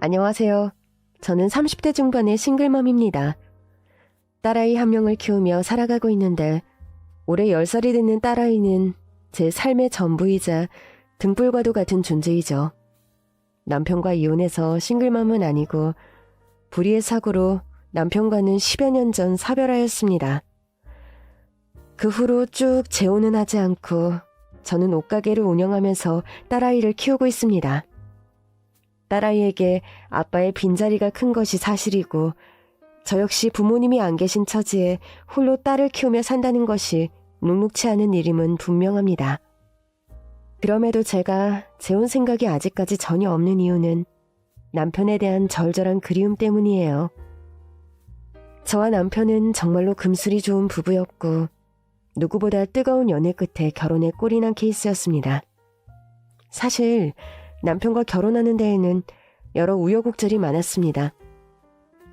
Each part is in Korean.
안녕하세요. 저는 30대 중반의 싱글맘입니다. 딸아이 한 명을 키우며 살아가고 있는데 올해 10살이 되는 딸아이는 제 삶의 전부이자 등불과도 같은 존재이죠. 남편과 이혼해서 싱글맘은 아니고 불의의 사고로 남편과는 10여 년 전 사별하였습니다. 그 후로 쭉 재혼은 하지 않고 저는 옷가게를 운영하면서 딸아이를 키우고 있습니다. 딸아이에게 아빠의 빈자리가 큰 것이 사실이고 저 역시 부모님이 안 계신 처지에 홀로 딸을 키우며 산다는 것이 눅눅치 않은 일임은 분명합니다. 그럼에도 제가 재혼 생각이 아직까지 전혀 없는 이유는 남편에 대한 절절한 그리움 때문이에요. 저와 남편은 정말로 금술이 좋은 부부였고 누구보다 뜨거운 연애 끝에 결혼에 꼴이 난 케이스였습니다. 사실 남편과 결혼하는 데에는 여러 우여곡절이 많았습니다.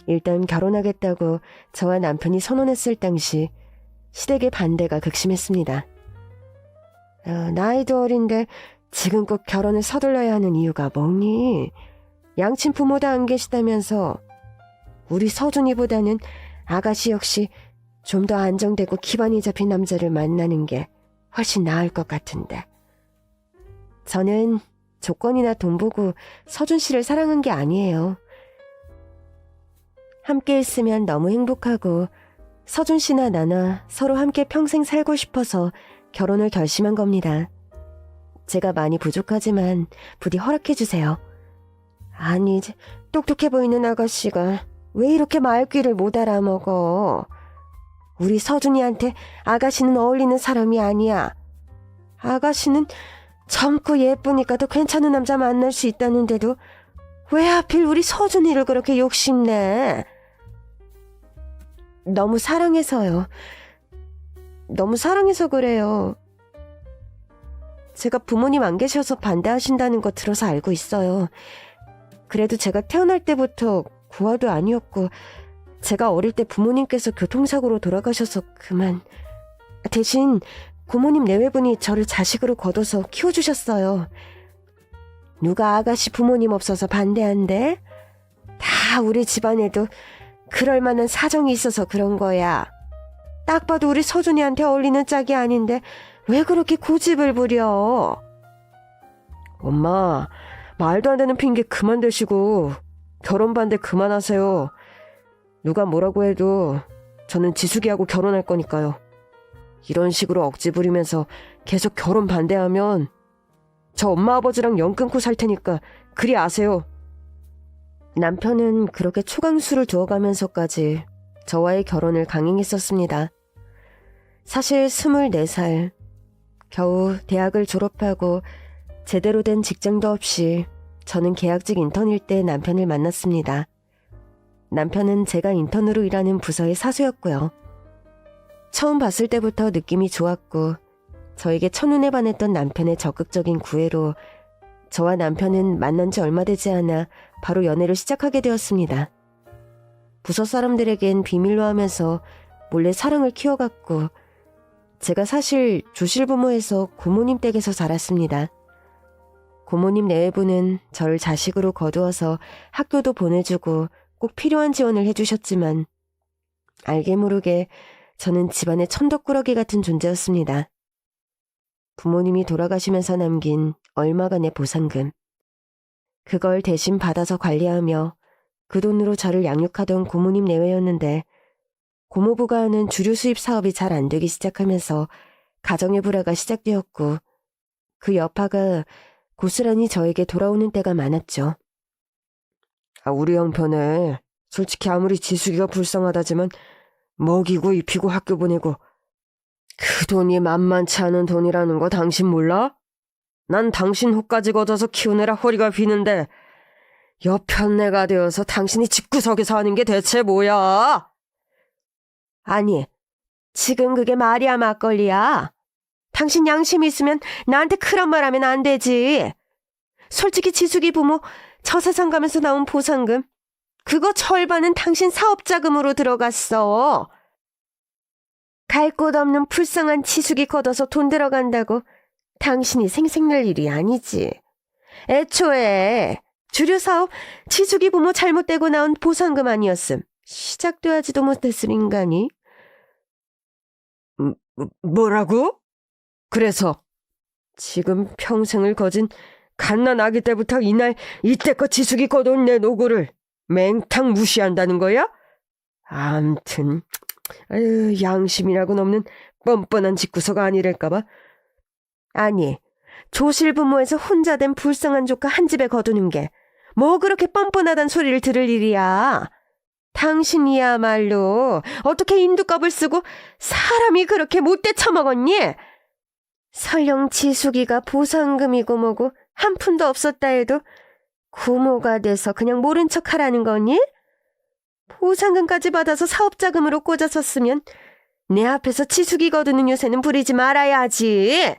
일단 결혼하겠다고 저와 남편이 선언했을 당시 시댁의 반대가 극심했습니다. 나이도 어린데 지금 꼭 결혼을 서둘러야 하는 이유가 뭐니? 양친 부모 다 안 계시다면서 우리 서준이보다는 아가씨 역시 좀 더 안정되고 기반이 잡힌 남자를 만나는 게 훨씬 나을 것 같은데. 저는 조건이나 돈 보고 서준 씨를 사랑한 게 아니에요. 함께 있으면 너무 행복하고 서준 씨나 나나 서로 함께 평생 살고 싶어서 결혼을 결심한 겁니다. 제가 많이 부족하지만 부디 허락해 주세요. 아니, 똑똑해 보이는 아가씨가 왜 이렇게 말귀를 못 알아먹어? 우리 서준이한테 아가씨는 어울리는 사람이 아니야. 아가씨는 젊고 예쁘니까 더 괜찮은 남자 만날 수 있다는데도 왜 하필 우리 서준이를 그렇게 욕심내? 너무 사랑해서요. 너무 사랑해서 그래요. 제가 부모님 안 계셔서 반대하신다는 거 들어서 알고 있어요. 그래도 제가 태어날 때부터 고아도 아니었고 제가 어릴 때 부모님께서 교통사고로 돌아가셔서 그만. 대신 고모님 내외분이 저를 자식으로 거둬서 키워주셨어요. 누가 아가씨 부모님 없어서 반대한대? 다 우리 집안에도 그럴 만한 사정이 있어서 그런 거야. 딱 봐도 우리 서준이한테 어울리는 짝이 아닌데 왜 그렇게 고집을 부려? 엄마, 말도 안 되는 핑계 그만 대시고 결혼 반대 그만하세요. 누가 뭐라고 해도 저는 지숙이하고 결혼할 거니까요. 이런 식으로 억지 부리면서 계속 결혼 반대하면 저 엄마 아버지랑 연 끊고 살 테니까 그리 아세요. 남편은 그렇게 초강수를 두어가면서까지 저와의 결혼을 강행했었습니다. 사실 24살, 겨우 대학을 졸업하고 제대로 된 직장도 없이 저는 계약직 인턴일 때 남편을 만났습니다. 남편은 제가 인턴으로 일하는 부서의 사수였고요. 처음 봤을 때부터 느낌이 좋았고 저에게 첫눈에 반했던 남편의 적극적인 구애로 저와 남편은 만난 지 얼마 되지 않아 바로 연애를 시작하게 되었습니다. 부서 사람들에겐 비밀로 하면서 몰래 사랑을 키워갔고 제가 사실 조실부모에서 고모님 댁에서 자랐습니다. 고모님 내외부는 저를 자식으로 거두어서 학교도 보내주고 꼭 필요한 지원을 해주셨지만 알게 모르게 저는 집안의 천덕꾸러기 같은 존재였습니다. 부모님이 돌아가시면서 남긴 얼마간의 보상금. 그걸 대신 받아서 관리하며 그 돈으로 저를 양육하던 고모님 내외였는데 고모부가 하는 주류 수입 사업이 잘 안 되기 시작하면서 가정의 불화가 시작되었고 그 여파가 고스란히 저에게 돌아오는 때가 많았죠. 우리 형편에 솔직히 아무리 지숙이가 불쌍하다지만 먹이고 입히고 학교 보내고 그 돈이 만만치 않은 돈이라는 거 당신 몰라? 난 당신 호까지 걷어서 키우느라 허리가 비는데 여편네가 되어서 당신이 집구석에서 하는 게 대체 뭐야? 아니, 지금 그게 말이야 막걸리야? 당신 양심이 있으면 나한테 그런 말 하면 안 되지. 솔직히 지숙이 부모 저 세상 가면서 나온 보상금 그거 절반은 당신 사업자금으로 들어갔어. 갈 곳 없는 불쌍한 지숙이 걷어서 돈 들어간다고 당신이 생색낼 일이 아니지. 애초에 주류사업 지숙이 부모 잘못되고 나온 보상금 아니었음. 시작도 하지도 못했을 인간이. 뭐라고? 그래서 지금 평생을 거진 갓난 아기 때부터 이날 이때껏 지숙이 거둬온 내 노고를 맹탕 무시한다는 거야? 암튼 양심이라고는 없는 뻔뻔한 집구서가 아니랄까봐. 아니, 조실 부모에서 혼자 된 불쌍한 조카 한 집에 거두는 게 뭐 그렇게 뻔뻔하단 소리를 들을 일이야. 당신이야말로 어떻게 인두껍을 쓰고 사람이 그렇게 못돼 처먹었니? 설령 지숙이가 보상금이고 뭐고 한 푼도 없었다 해도 고모가 돼서 그냥 모른 척 하라는 거니? 보상금까지 받아서 사업자금으로 꽂아섰으면 내 앞에서 지숙이 거두는 유세는 부리지 말아야지.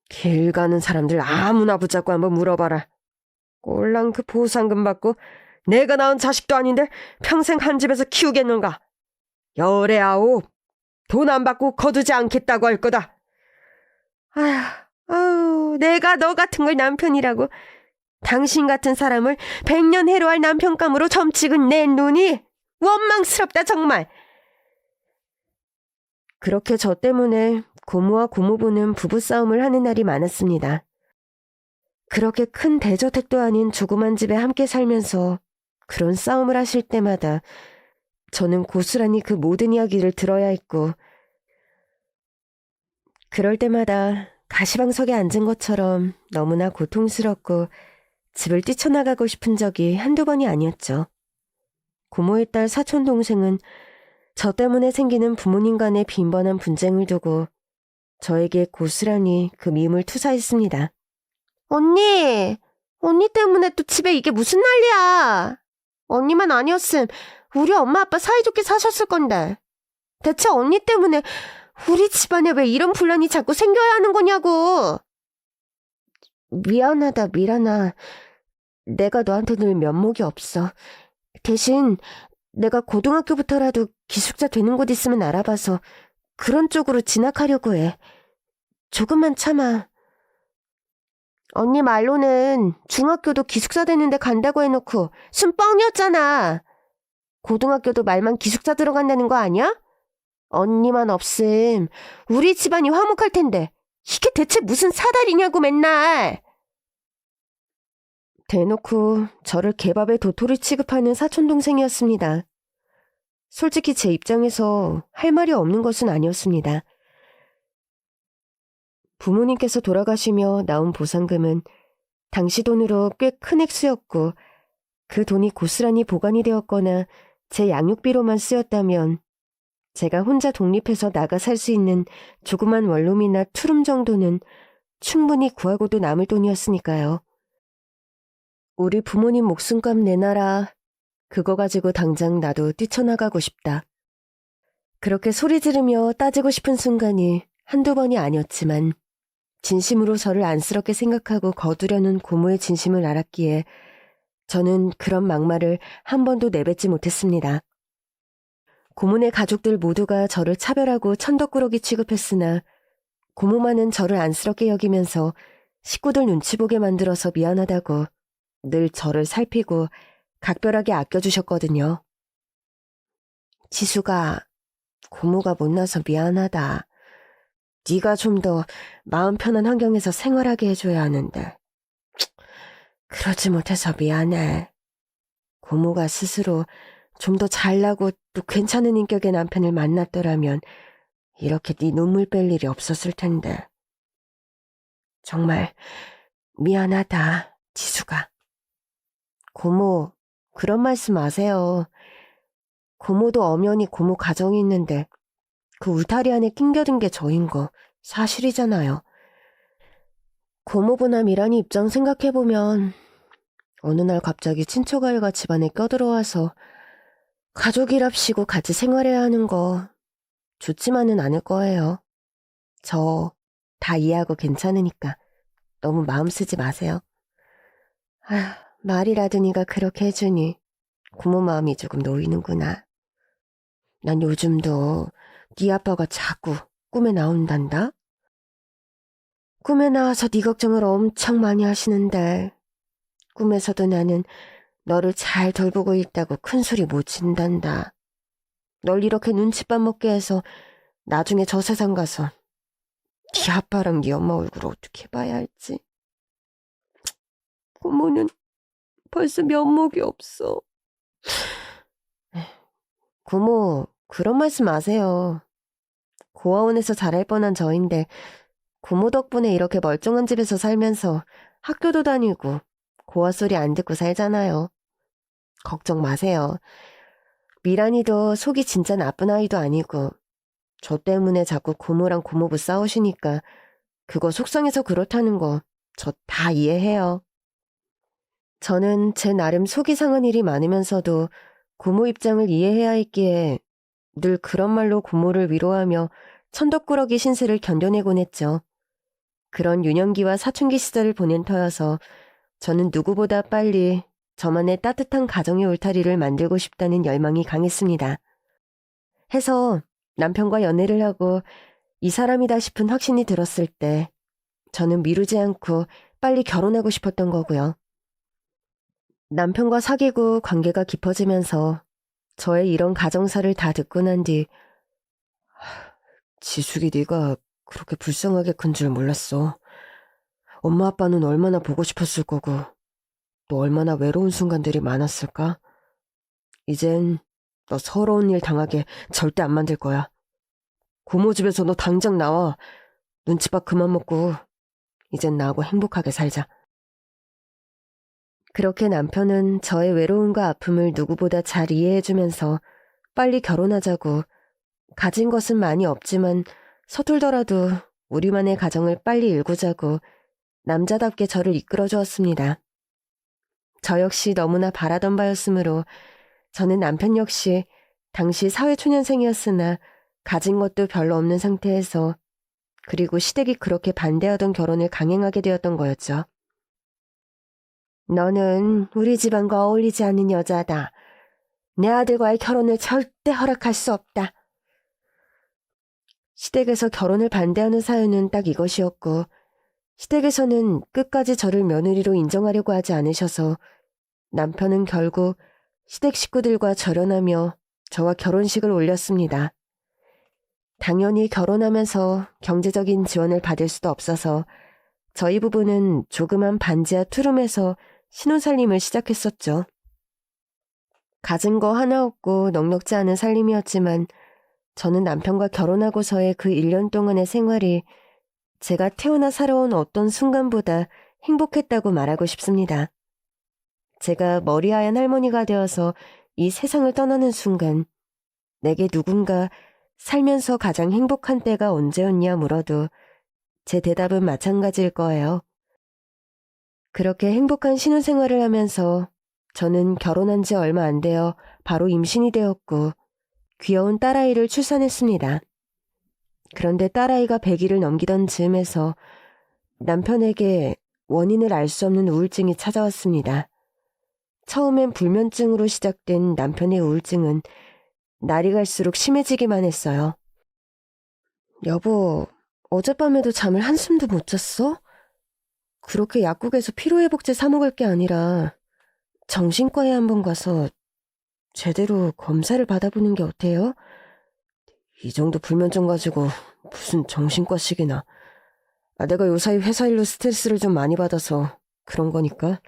길 가는 사람들 아무나 붙잡고 한번 물어봐라. 꼴랑 그 보상금 받고 내가 낳은 자식도 아닌데 평생 한 집에서 키우겠는가? 열에 아홉 돈 안 받고 거두지 않겠다고 할 거다. 아휴, 내가 너 같은 걸 남편이라고. 당신 같은 사람을 100년 해로할 남편감으로 점찍은 내 눈이 원망스럽다 정말. 그렇게 저 때문에 고모와 고모부는 부부싸움을 하는 날이 많았습니다. 그렇게 큰 대저택도 아닌 조그만 집에 함께 살면서 그런 싸움을 하실 때마다 저는 고스란히 그 모든 이야기를 들어야 했고, 그럴 때마다 가시방석에 앉은 것처럼 너무나 고통스럽고 집을 뛰쳐나가고 싶은 적이 한두 번이 아니었죠. 고모의 딸 사촌 동생은 저 때문에 생기는 부모님 간의 빈번한 분쟁을 두고 저에게 고스란히 그 미움을 투사했습니다. 언니 때문에 또 집에 이게 무슨 난리야. 언니만 아니었음 우리 엄마 아빠 사이좋게 사셨을 건데. 대체 언니 때문에 우리 집안에 왜 이런 분란이 자꾸 생겨야 하는 거냐고. 미안하다 미란아. 내가 너한테 늘 면목이 없어. 대신 내가 고등학교부터라도 기숙사 되는 곳 있으면 알아봐서 그런 쪽으로 진학하려고 해. 조금만 참아. 언니 말로는 중학교도 기숙사 되는데 간다고 해놓고 순뻥이었잖아. 고등학교도 말만 기숙사 들어간다는 거 아니야? 언니만 없음 우리 집안이 화목할 텐데 이게 대체 무슨 사달이냐고 맨날. 대놓고 저를 개밥의 도토리 취급하는 사촌동생이었습니다. 솔직히 제 입장에서 할 말이 없는 것은 아니었습니다. 부모님께서 돌아가시며 나온 보상금은 당시 돈으로 꽤 큰 액수였고 그 돈이 고스란히 보관이 되었거나 제 양육비로만 쓰였다면 제가 혼자 독립해서 나가 살 수 있는 조그만 원룸이나 투룸 정도는 충분히 구하고도 남을 돈이었으니까요. 우리 부모님 목숨값 내놔라. 그거 가지고 당장 나도 뛰쳐나가고 싶다. 그렇게 소리 지르며 따지고 싶은 순간이 한두 번이 아니었지만 진심으로 저를 안쓰럽게 생각하고 거두려는 고모의 진심을 알았기에 저는 그런 막말을 한 번도 내뱉지 못했습니다. 고모네 가족들 모두가 저를 차별하고 천덕꾸러기 취급했으나 고모만은 저를 안쓰럽게 여기면서 식구들 눈치 보게 만들어서 미안하다고 늘 저를 살피고 각별하게 아껴주셨거든요. 지수가 고모가 못나서 미안하다. 네가 좀 더 마음 편한 환경에서 생활하게 해줘야 하는데 그러지 못해서 미안해. 고모가 스스로 좀 더 잘나고 또 괜찮은 인격의 남편을 만났더라면 이렇게 네 눈물 뺄 일이 없었을 텐데. 정말 미안하다, 지수가. 고모, 그런 말씀 마세요. 고모도 엄연히 고모 가정이 있는데 그 울타리 안에 낑겨든 게 저인 거 사실이잖아요. 고모부나 미란이 입장 생각해보면 어느 날 갑자기 친척아이가 집안에 껴들어와서 가족이랍시고 같이 생활해야 하는 거 좋지만은 않을 거예요. 저 다 이해하고 괜찮으니까 너무 마음 쓰지 마세요. 말이라더니가 그렇게 해주니 고모 마음이 조금 놓이는구나. 난 요즘도 네 아빠가 자꾸 꿈에 나온단다. 꿈에 나와서 네 걱정을 엄청 많이 하시는데 꿈에서도 나는 너를 잘 돌보고 있다고 큰 소리 못 친단다. 널 이렇게 눈칫밥 먹게 해서 나중에 저 세상 가서 네 아빠랑 네 엄마 얼굴을 어떻게 봐야 할지. 고모는 벌써 면목이 없어. 고모, 그런 말씀 마세요. 고아원에서 자랄 뻔한 저인데 고모 덕분에 이렇게 멀쩡한 집에서 살면서 학교도 다니고 고아 소리 안 듣고 살잖아요. 걱정 마세요. 미란이도 속이 진짜 나쁜 아이도 아니고 저 때문에 자꾸 고모랑 고모부 싸우시니까 그거 속상해서 그렇다는 거 저 다 이해해요. 저는 제 나름 속이 상한 일이 많으면서도 고모 입장을 이해해야 했기에 늘 그런 말로 고모를 위로하며 천덕꾸러기 신세를 견뎌내곤 했죠. 그런 유년기와 사춘기 시절을 보낸 터여서 저는 누구보다 빨리 저만의 따뜻한 가정의 울타리를 만들고 싶다는 열망이 강했습니다. 해서 남편과 연애를 하고 이 사람이다 싶은 확신이 들었을 때 저는 미루지 않고 빨리 결혼하고 싶었던 거고요. 남편과 사귀고 관계가 깊어지면서 저의 이런 가정사를 다 듣고 난 뒤 지숙이 네가 그렇게 불쌍하게 큰 줄 몰랐어. 엄마 아빠는 얼마나 보고 싶었을 거고 또 얼마나 외로운 순간들이 많았을까? 이젠 너 서러운 일 당하게 절대 안 만들 거야. 고모 집에서 너 당장 나와. 눈치밥 그만 먹고 이젠 나하고 행복하게 살자. 그렇게 남편은 저의 외로움과 아픔을 누구보다 잘 이해해주면서 빨리 결혼하자고 가진 것은 많이 없지만 서툴더라도 우리만의 가정을 빨리 일구자고 남자답게 저를 이끌어주었습니다. 저 역시 너무나 바라던 바였으므로 저는 남편 역시 당시 사회초년생이었으나 가진 것도 별로 없는 상태에서 그리고 시댁이 그렇게 반대하던 결혼을 강행하게 되었던 거였죠. 너는 우리 집안과 어울리지 않는 여자다. 내 아들과의 결혼을 절대 허락할 수 없다. 시댁에서 결혼을 반대하는 사유는 딱 이것이었고 시댁에서는 끝까지 저를 며느리로 인정하려고 하지 않으셔서 남편은 결국 시댁 식구들과 절연하며 저와 결혼식을 올렸습니다. 당연히 결혼하면서 경제적인 지원을 받을 수도 없어서 저희 부부는 조그만 반지하 투룸에서 신혼살림을 시작했었죠. 가진 거 하나 없고 넉넉지 않은 살림이었지만 저는 남편과 결혼하고서의 그 1년 동안의 생활이 제가 태어나 살아온 어떤 순간보다 행복했다고 말하고 싶습니다. 제가 머리하얀 할머니가 되어서 이 세상을 떠나는 순간 내게 누군가 살면서 가장 행복한 때가 언제였냐 물어도 제 대답은 마찬가지일 거예요. 그렇게 행복한 신혼생활을 하면서 저는 결혼한 지 얼마 안 되어 바로 임신이 되었고 귀여운 딸아이를 출산했습니다. 그런데 딸아이가 100일을 넘기던 즈음에서 남편에게 원인을 알 수 없는 우울증이 찾아왔습니다. 처음엔 불면증으로 시작된 남편의 우울증은 날이 갈수록 심해지기만 했어요. 여보, 어젯밤에도 잠을 한숨도 못 잤어? 그렇게 약국에서 피로회복제 사 먹을 게 아니라 정신과에 한번 가서 제대로 검사를 받아보는 게 어때요? 이 정도 불면증 가지고 무슨 정신과식이나. 내가 요사이 회사 일로 스트레스를 좀 많이 받아서 그런 거니까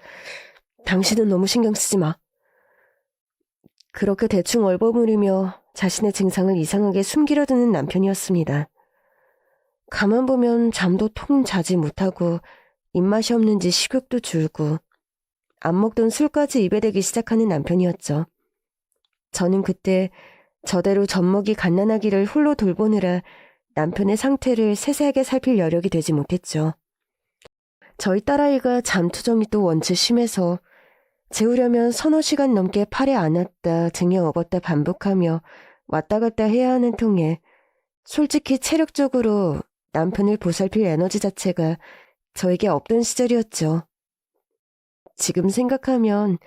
당신은 너무 신경 쓰지 마. 그렇게 대충 얼버무리며 자신의 증상을 이상하게 숨기려 드는 남편이었습니다. 가만 보면 잠도 통 자지 못하고 입맛이 없는지 식욕도 줄고 안 먹던 술까지 입에 대기 시작하는 남편이었죠. 저는 그때 저대로 젖먹이 갓난아기를 홀로 돌보느라 남편의 상태를 세세하게 살필 여력이 되지 못했죠. 저희 딸아이가 잠투정이 또 원체 심해서 재우려면 서너 시간 넘게 팔에 안았다 등에 업었다 반복하며 왔다 갔다 해야 하는 통에 솔직히 체력적으로 남편을 보살필 에너지 자체가 저에게 없던 시절이었죠. 지금 생각하면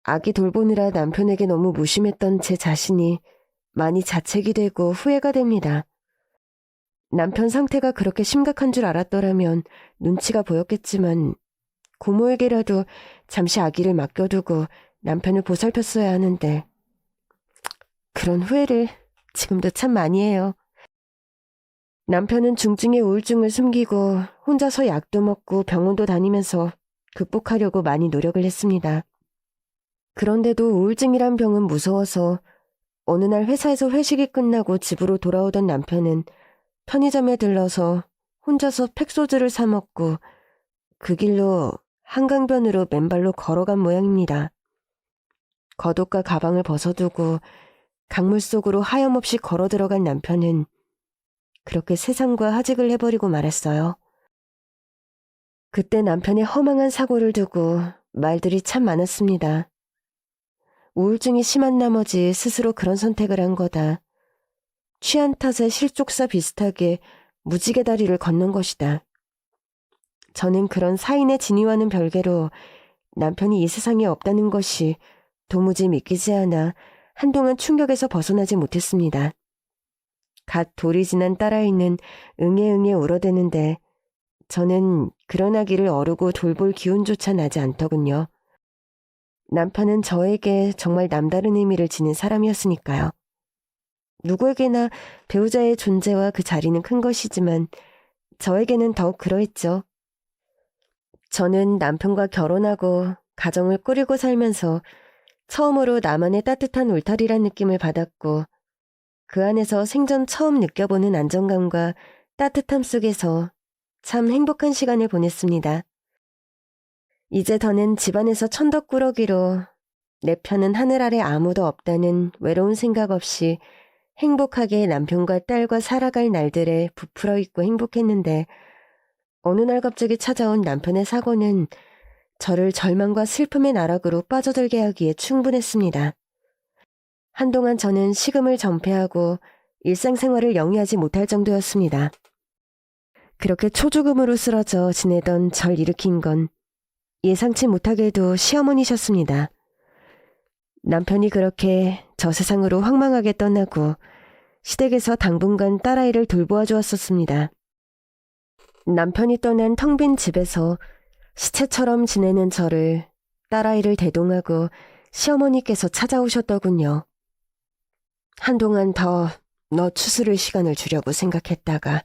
아기 돌보느라 남편에게 너무 무심했던 제 자신이 많이 자책이 되고 후회가 됩니다. 남편 상태가 그렇게 심각한 줄 알았더라면 눈치가 보였겠지만 고모에게라도 잠시 아기를 맡겨두고 남편을 보살폈어야 하는데 그런 후회를 지금도 참 많이 해요. 남편은 중증의 우울증을 숨기고 혼자서 약도 먹고 병원도 다니면서 극복하려고 많이 노력을 했습니다. 그런데도 우울증이란 병은 무서워서 어느 날 회사에서 회식이 끝나고 집으로 돌아오던 남편은 편의점에 들러서 혼자서 팩소주를 사 먹고 그 길로 한강변으로 맨발로 걸어간 모양입니다. 겉옷과 가방을 벗어두고 강물 속으로 하염없이 걸어 들어간 남편은 그렇게 세상과 하직을 해버리고 말았어요. 그때 남편의 허망한 사고를 두고 말들이 참 많았습니다. 우울증이 심한 나머지 스스로 그런 선택을 한 거다. 취한 탓에 실족사 비슷하게 무지개 다리를 건넌 것이다. 저는 그런 사인의 진위와는 별개로 남편이 이 세상에 없다는 것이 도무지 믿기지 않아 한동안 충격에서 벗어나지 못했습니다. 갓 돌이 지난 딸아이는 응애응애 울어대는데 저는 그런 아기를 어르고 돌볼 기운조차 나지 않더군요. 남편은 저에게 정말 남다른 의미를 지닌 사람이었으니까요. 누구에게나 배우자의 존재와 그 자리는 큰 것이지만 저에게는 더욱 그러했죠. 저는 남편과 결혼하고 가정을 꾸리고 살면서 처음으로 나만의 따뜻한 울타리란 느낌을 받았고 그 안에서 생전 처음 느껴보는 안정감과 따뜻함 속에서 참 행복한 시간을 보냈습니다. 이제 더는 집안에서 천덕꾸러기로 내 편은 하늘 아래 아무도 없다는 외로운 생각 없이 행복하게 남편과 딸과 살아갈 날들에 부풀어 있고 행복했는데 어느 날 갑자기 찾아온 남편의 사고는 저를 절망과 슬픔의 나락으로 빠져들게 하기에 충분했습니다. 한동안 저는 식음을 전폐하고 일상생활을 영위하지 못할 정도였습니다. 그렇게 초죽음으로 쓰러져 지내던 절 일으킨 건 예상치 못하게도 시어머니셨습니다. 남편이 그렇게 저 세상으로 황망하게 떠나고 시댁에서 당분간 딸아이를 돌보아 주었었습니다. 남편이 떠난 텅 빈 집에서 시체처럼 지내는 저를 딸아이를 대동하고 시어머니께서 찾아오셨더군요. 한동안 더 너 추스를 시간을 주려고 생각했다가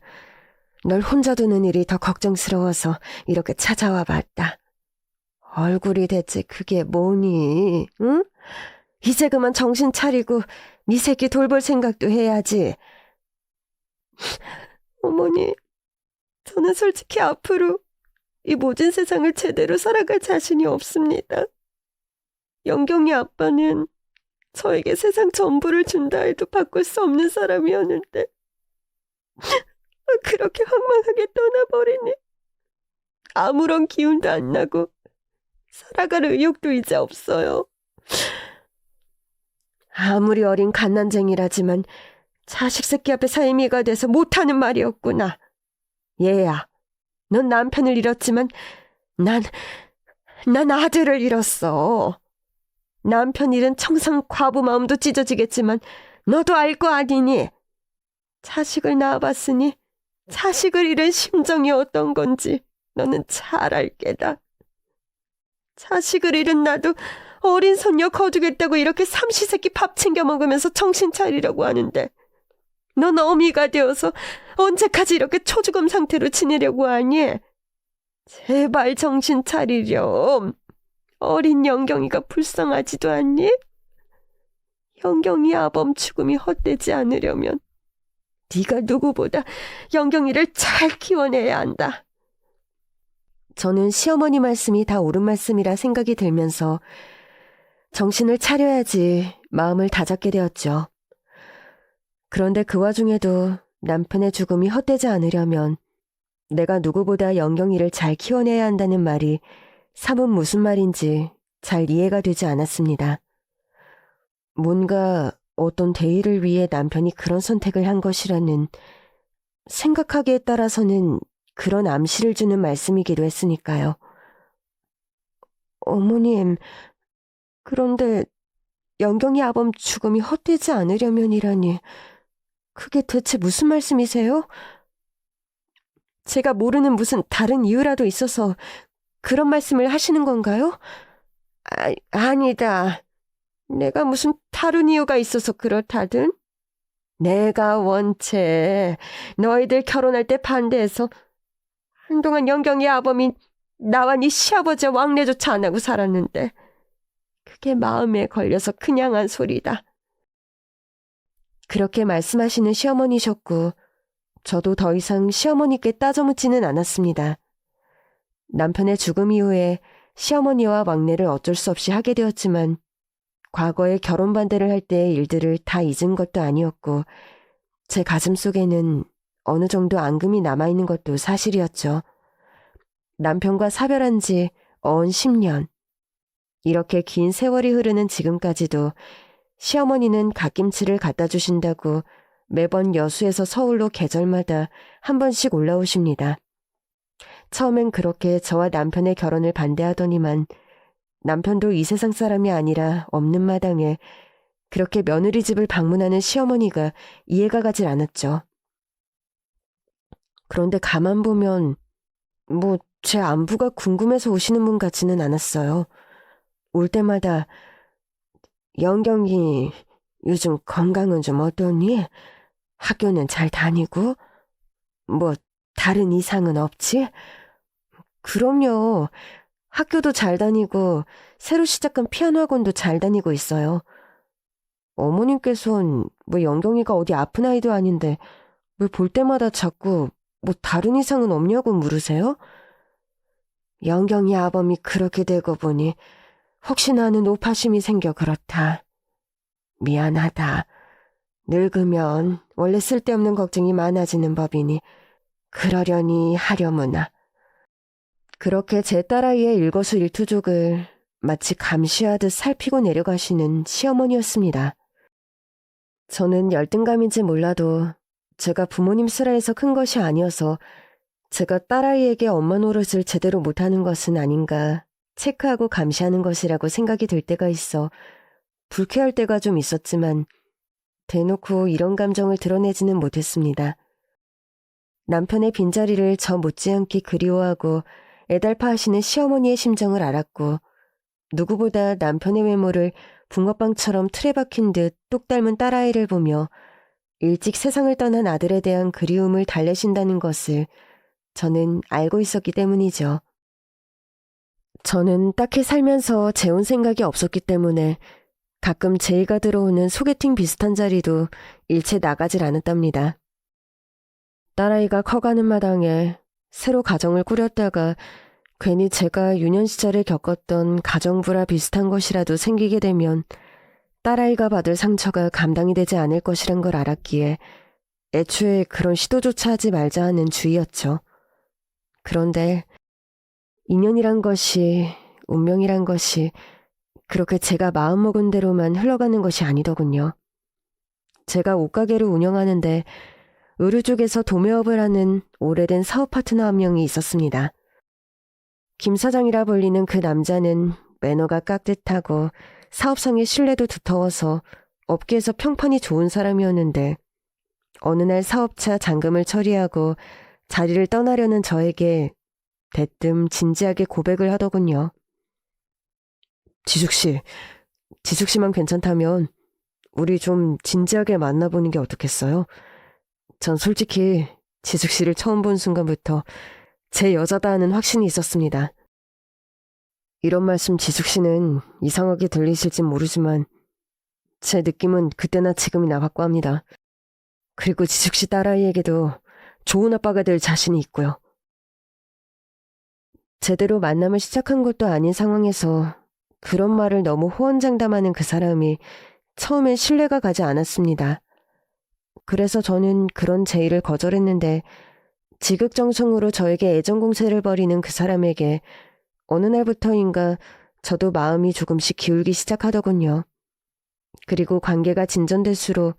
널 혼자 두는 일이 더 걱정스러워서 이렇게 찾아와 봤다. 얼굴이 대체 그게 뭐니? 응? 이제 그만 정신 차리고 네 새끼 돌볼 생각도 해야지. 어머니, 저는 솔직히 앞으로 이 모진 세상을 제대로 살아갈 자신이 없습니다. 영경이 아빠는 저에게 세상 전부를 준다 해도 바꿀 수 없는 사람이었는데 그렇게 황망하게 떠나버리니 아무런 기운도 안 나고 살아갈 의욕도 이제 없어요. 아무리 어린 갓난쟁이라지만 자식 새끼 앞에 사이미가 돼서 못하는 말이었구나. 얘야, 넌 남편을 잃었지만 난 아들을 잃었어. 남편 잃은 청상 과부 마음도 찢어지겠지만 너도 알 거 아니니? 자식을 낳아봤으니 자식을 잃은 심정이 어떤 건지 너는 잘 알게다. 자식을 잃은 나도 어린 손녀 거두겠다고 이렇게 삼시세끼 밥 챙겨 먹으면서 정신 차리려고 하는데 넌 어미가 되어서 언제까지 이렇게 초죽음 상태로 지내려고 하니? 제발 정신 차리렴. 어린 영경이가 불쌍하지도 않니? 영경이 아범 죽음이 헛되지 않으려면 네가 누구보다 영경이를 잘 키워내야 한다. 저는 시어머니 말씀이 다 옳은 말씀이라 생각이 들면서 정신을 차려야지 마음을 다잡게 되었죠. 그런데 그 와중에도 남편의 죽음이 헛되지 않으려면 내가 누구보다 영경이를 잘 키워내야 한다는 말이 사뭇 무슨 말인지 잘 이해가 되지 않았습니다. 뭔가 어떤 대의를 위해 남편이 그런 선택을 한 것이라는 생각하기에 따라서는 그런 암시를 주는 말씀이기도 했으니까요. 어머님, 그런데 영경이 아범 죽음이 헛되지 않으려면이라니 그게 대체 무슨 말씀이세요? 제가 모르는 무슨 다른 이유라도 있어서 그런 말씀을 하시는 건가요? 아니다. 내가 무슨 다른 이유가 있어서 그렇다든? 내가 원체 너희들 결혼할 때 반대해서 한동안 영경이 아범이 나와 네 시아버지 왕래조차 안 하고 살았는데 그게 마음에 걸려서 그냥 한 소리다. 그렇게 말씀하시는 시어머니셨고 저도 더 이상 시어머니께 따져묻지는 않았습니다. 남편의 죽음 이후에 시어머니와 왕래를 어쩔 수 없이 하게 되었지만 과거에 결혼 반대를 할 때의 일들을 다 잊은 것도 아니었고 제 가슴 속에는 어느 정도 앙금이 남아있는 것도 사실이었죠. 남편과 사별한 지 어언 10년. 이렇게 긴 세월이 흐르는 지금까지도 시어머니는 갓김치를 갖다 주신다고 매번 여수에서 서울로 계절마다 한 번씩 올라오십니다. 처음엔 그렇게 저와 남편의 결혼을 반대하더니만 남편도 이 세상 사람이 아니라 없는 마당에 그렇게 며느리 집을 방문하는 시어머니가 이해가 가질 않았죠. 그런데 가만 보면 제 안부가 궁금해서 오시는 분 같지는 않았어요. 올 때마다 영경이 요즘 건강은 좀 어떠니? 학교는 잘 다니고? 다른 이상은 없지? 그럼요. 학교도 잘 다니고 새로 시작한 피아노 학원도 잘 다니고 있어요. 어머님께서는 영경이가 어디 아픈 아이도 아닌데 왜 볼 때마다 자꾸 다른 이상은 없냐고 물으세요? 영경이 아범이 그렇게 되고 보니 혹시나 하는 노파심이 생겨 그렇다. 미안하다. 늙으면 원래 쓸데없는 걱정이 많아지는 법이니 그러려니 하려무나. 그렇게 제 딸아이의 일거수일투족을 마치 감시하듯 살피고 내려가시는 시어머니였습니다. 저는 열등감인지 몰라도 제가 부모님 슬하에서 큰 것이 아니어서 제가 딸아이에게 엄마 노릇을 제대로 못하는 것은 아닌가 체크하고 감시하는 것이라고 생각이 들 때가 있어 불쾌할 때가 좀 있었지만 대놓고 이런 감정을 드러내지는 못했습니다. 남편의 빈자리를 저 못지않게 그리워하고 애달파하시는 시어머니의 심정을 알았고 누구보다 남편의 외모를 붕어빵처럼 틀에 박힌 듯 똑 닮은 딸아이를 보며 일찍 세상을 떠난 아들에 대한 그리움을 달래신다는 것을 저는 알고 있었기 때문이죠. 저는 딱히 살면서 재혼 생각이 없었기 때문에 가끔 제의가 들어오는 소개팅 비슷한 자리도 일체 나가질 않았답니다. 딸아이가 커가는 마당에 새로 가정을 꾸렸다가 괜히 제가 유년 시절에 겪었던 가정불화 비슷한 것이라도 생기게 되면 딸아이가 받을 상처가 감당이 되지 않을 것이란 걸 알았기에 애초에 그런 시도조차 하지 말자 하는 주의였죠. 그런데 인연이란 것이, 운명이란 것이 그렇게 제가 마음먹은 대로만 흘러가는 것이 아니더군요. 제가 옷가게를 운영하는데 의류 쪽에서 도매업을 하는 오래된 사업 파트너 한 명이 있었습니다. 김 사장이라 불리는 그 남자는 매너가 깍듯하고 사업성의 신뢰도 두터워서 업계에서 평판이 좋은 사람이었는데 어느 날 사업차 잔금을 처리하고 자리를 떠나려는 저에게 대뜸 진지하게 고백을 하더군요. 지숙씨만 괜찮다면 우리 좀 진지하게 만나보는 게 어떻겠어요? 전 솔직히 지숙씨를 처음 본 순간부터 제 여자다 하는 확신이 있었습니다. 이런 말씀 지숙씨는 이상하게 들리실진 모르지만 제 느낌은 그때나 지금이나 확고합니다. 그리고 지숙씨 딸아이에게도 좋은 아빠가 될 자신이 있고요. 제대로 만남을 시작한 것도 아닌 상황에서 그런 말을 너무 호언장담하는 그 사람이 처음엔 신뢰가 가지 않았습니다. 그래서 저는 그런 제의를 거절했는데 지극정성으로 저에게 애정공세를 벌이는 그 사람에게 어느 날부터인가 저도 마음이 조금씩 기울기 시작하더군요. 그리고 관계가 진전될수록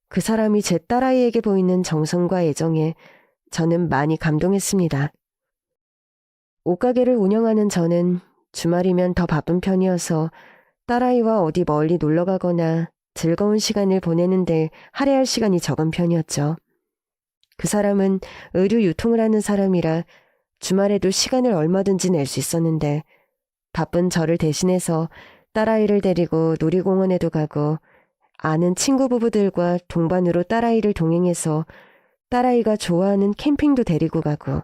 그 사람이 제 딸아이에게 보이는 정성과 애정에 저는 많이 감동했습니다. 옷가게를 운영하는 저는 주말이면 더 바쁜 편이어서 딸아이와 어디 멀리 놀러가거나 즐거운 시간을 보내는데 할애할 시간이 적은 편이었죠. 그 사람은 의류 유통을 하는 사람이라 주말에도 시간을 얼마든지 낼 수 있었는데 바쁜 저를 대신해서 딸아이를 데리고 놀이공원에도 가고 아는 친구 부부들과 동반으로 딸아이를 동행해서 딸아이가 좋아하는 캠핑도 데리고 가고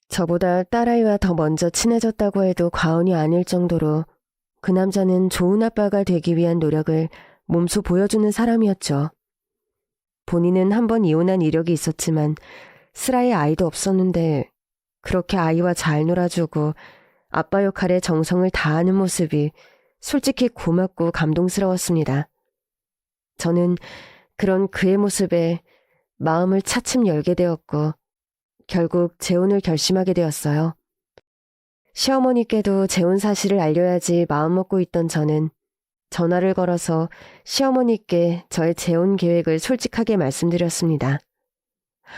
저보다 딸아이와 더 먼저 친해졌다고 해도 과언이 아닐 정도로 그 남자는 좋은 아빠가 되기 위한 노력을 몸소 보여주는 사람이었죠. 본인은 한 번 이혼한 이력이 있었지만 슬아의 아이도 없었는데 그렇게 아이와 잘 놀아주고 아빠 역할에 정성을 다하는 모습이 솔직히 고맙고 감동스러웠습니다. 저는 그런 그의 모습에 마음을 차츰 열게 되었고 결국 재혼을 결심하게 되었어요. 시어머니께도 재혼 사실을 알려야지 마음먹고 있던 저는 전화를 걸어서 시어머니께 저의 재혼 계획을 솔직하게 말씀드렸습니다.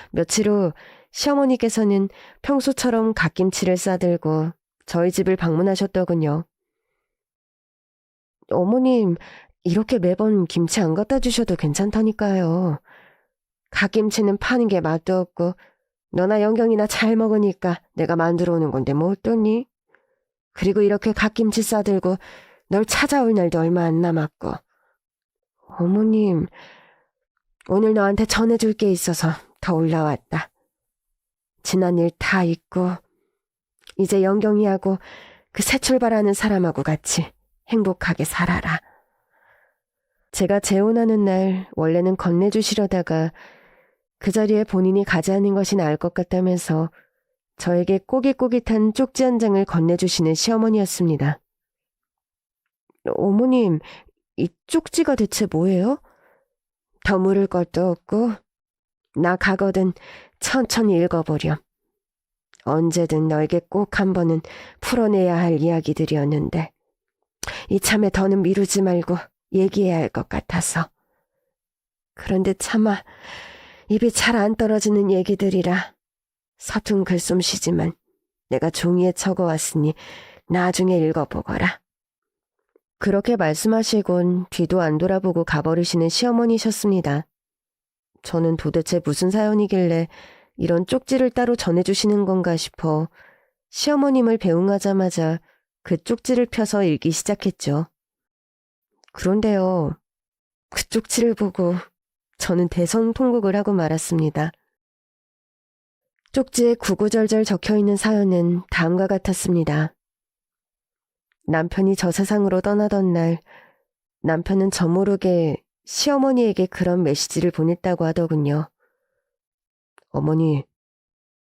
며칠 후 시어머니께서는 평소처럼 갓김치를 싸들고 저희 집을 방문하셨더군요. 어머님, 이렇게 매번 김치 안 갖다 주셔도 괜찮다니까요. 갓김치는 파는 게 맛도 없고 너나 영경이나 잘 먹으니까 내가 만들어 오는 건데 뭐 어떠니? 그리고 이렇게 갓김치 싸들고 널 찾아올 날도 얼마 안 남았고. 어머님, 오늘 너한테 전해줄 게 있어서 더 올라왔다. 지난 일 다 잊고 이제 영경이하고 그 새 출발하는 사람하고 같이 행복하게 살아라. 제가 재혼하는 날 원래는 건네주시려다가 그 자리에 본인이 가지 않는 것이 나을 것 같다면서 저에게 꼬깃꼬깃한 쪽지 한 장을 건네주시는 시어머니였습니다. 어머님, 이 쪽지가 대체 뭐예요? 더 물을 것도 없고 나 가거든 천천히 읽어보렴. 언제든 너에게 꼭 한 번은 풀어내야 할 이야기들이었는데 이참에 더는 미루지 말고 얘기해야 할 것 같아서. 그런데 차마 입이 잘 안 떨어지는 얘기들이라 서툰 글솜씨지만 내가 종이에 적어왔으니 나중에 읽어보거라. 그렇게 말씀하시곤 뒤도 안 돌아보고 가버리시는 시어머니셨습니다. 저는 도대체 무슨 사연이길래 이런 쪽지를 따로 전해주시는 건가 싶어 시어머님을 배웅하자마자 그 쪽지를 펴서 읽기 시작했죠. 그런데요, 그 쪽지를 보고 저는 대성통곡을 하고 말았습니다. 쪽지에 구구절절 적혀있는 사연은 다음과 같았습니다. 남편이 저 세상으로 떠나던 날 남편은 저 모르게 시어머니에게 그런 메시지를 보냈다고 하더군요. 어머니,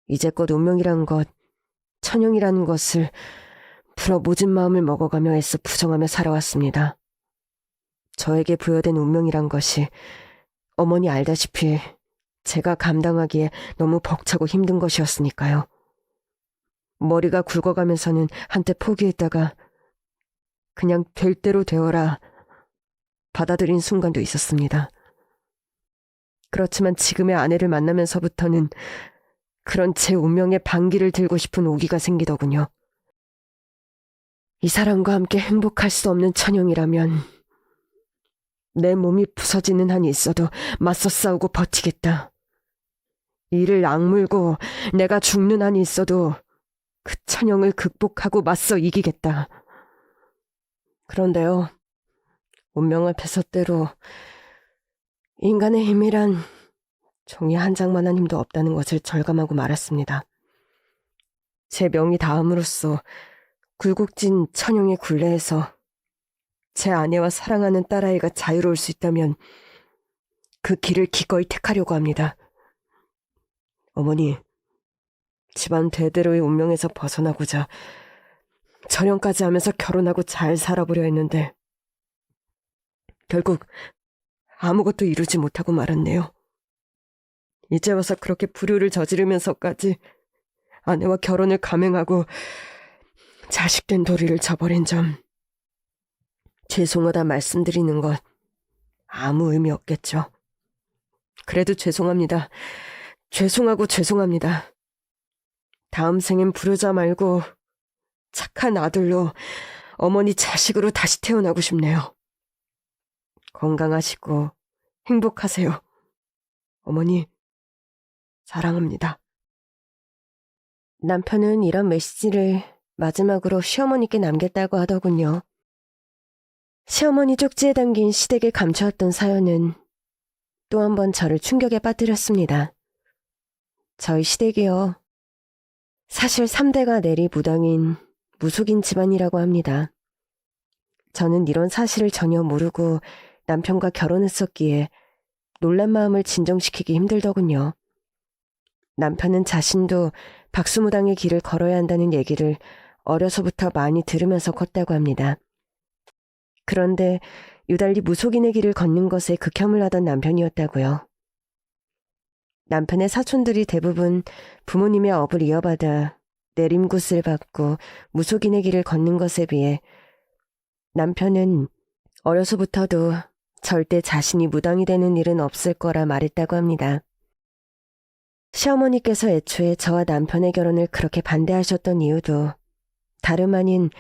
이제껏 운명이란 것, 천영이라는 것을 풀어 모진 마음을 먹어가며 애써 부정하며 살아왔습니다. 저에게 부여된 운명이란 것이 어머니 알다시피 제가 감당하기에 너무 벅차고 힘든 것이었으니까요. 머리가 굵어가면서는 한때 포기했다가 그냥 될 대로 되어라 받아들인 순간도 있었습니다. 그렇지만 지금의 아내를 만나면서부터는 그런 제 운명의 반기를 들고 싶은 오기가 생기더군요. 이 사람과 함께 행복할 수 없는 천영이라면 내 몸이 부서지는 한이 있어도 맞서 싸우고 버티겠다. 이를 악물고 내가 죽는 한이 있어도 그 천영을 극복하고 맞서 이기겠다. 그런데요, 운명 앞에서 때로 인간의 힘이란 종이 한 장만한 힘도 없다는 것을 절감하고 말았습니다. 제 명이 닿음으로써 굴곡진 천영의 굴레에서 제 아내와 사랑하는 딸아이가 자유로울 수 있다면 그 길을 기꺼이 택하려고 합니다. 어머니, 집안 대대로의 운명에서 벗어나고자 전형까지 하면서 결혼하고 잘 살아보려 했는데 결국 아무것도 이루지 못하고 말았네요. 이제 와서 그렇게 불효를 저지르면서까지 아내와 결혼을 감행하고 자식된 도리를 저버린 점 죄송하다 말씀드리는 것 아무 의미 없겠죠. 그래도 죄송합니다. 죄송하고 죄송합니다. 다음 생엔 불효자 말고 착한 아들로 어머니 자식으로 다시 태어나고 싶네요. 건강하시고 행복하세요. 어머니, 사랑합니다. 남편은 이런 메시지를 마지막으로 시어머니께 남겼다고 하더군요. 시어머니 쪽지에 담긴 시댁에 감춰왔던 사연은 또 한 번 저를 충격에 빠뜨렸습니다. 저희 시댁이요. 사실 3대가 내리 무당인 무속인 집안이라고 합니다. 저는 이런 사실을 전혀 모르고 남편과 결혼했었기에 놀란 마음을 진정시키기 힘들더군요. 남편은 자신도 박수무당의 길을 걸어야 한다는 얘기를 어려서부터 많이 들으면서 컸다고 합니다. 그런데 유달리 무속인의 길을 걷는 것에 극혐을 하던 남편이었다고요. 남편의 사촌들이 대부분 부모님의 업을 이어받아 내림굿을 받고 무속인의 길을 걷는 것에 비해 남편은 어려서부터도 절대 자신이 무당이 되는 일은 없을 거라 말했다고 합니다. 시어머니께서 애초에 저와 남편의 결혼을 그렇게 반대하셨던 이유도 다름 아닌